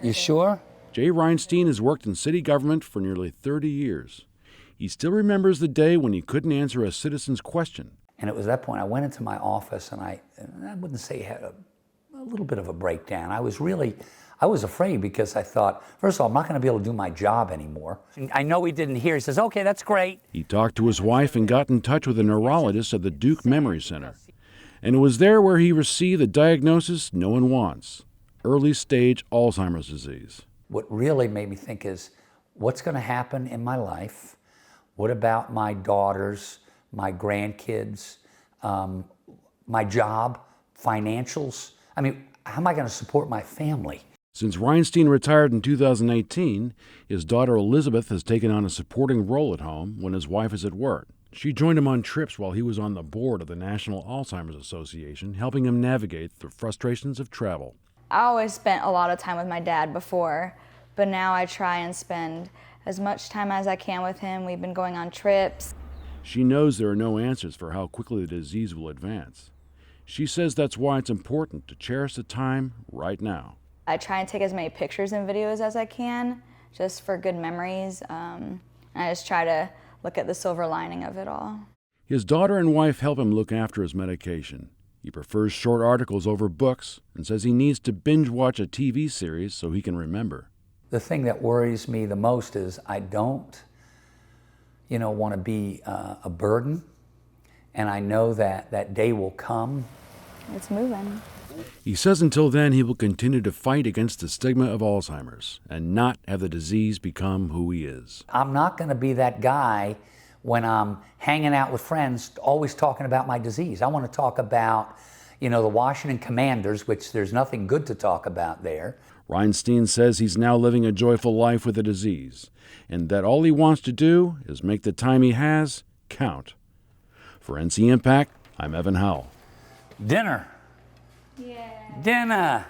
You sure? Jay Reinstein has worked in city government for nearly 30 years. He still remembers the day when he couldn't answer a citizen's question. And it was that point I went into my office and I wouldn't say had a little bit of a breakdown. I was afraid because I thought, first of all, I'm not going to be able to do my job anymore. And I know he didn't hear. He says, okay, that's great. He talked to his wife and got in touch with a neurologist at the Duke Memory Center. And it was there where he received the diagnosis no one wants: early stage Alzheimer's disease. What really made me think is, what's going to happen in my life? What about my daughters, my grandkids, my job, financials? I mean, how am I going to support my family? Since Reinstein retired in 2018, his daughter Elizabeth has taken on a supporting role at home when his wife is at work. She joined him on trips while he was on the board of the National Alzheimer's Association, helping him navigate the frustrations of travel. I always spent a lot of time with my dad before, but now I try and spend as much time as I can with him. We've been going on trips. She knows there are no answers for how quickly the disease will advance. She says that's why it's important to cherish the time right now. I try and take as many pictures and videos as I can, just for good memories. And I just try to look at the silver lining of it all. His daughter and wife help him look after his medication. He prefers short articles over books and says he needs to binge watch a TV series so he can remember. The thing that worries me the most is I don't, want to be a burden. And I know that that day will come. It's moving. He says until then he will continue to fight against the stigma of Alzheimer's and not have the disease become who he is. I'm not going to be that guy when I'm hanging out with friends always talking about my disease. I want to talk about, the Washington Commanders, which there's nothing good to talk about there. Reinstein says he's now living a joyful life with the disease, and that all he wants to do is make the time he has count. For ncIMPACT, I'm Evan Howell. Dinner. Yeah. Dinner.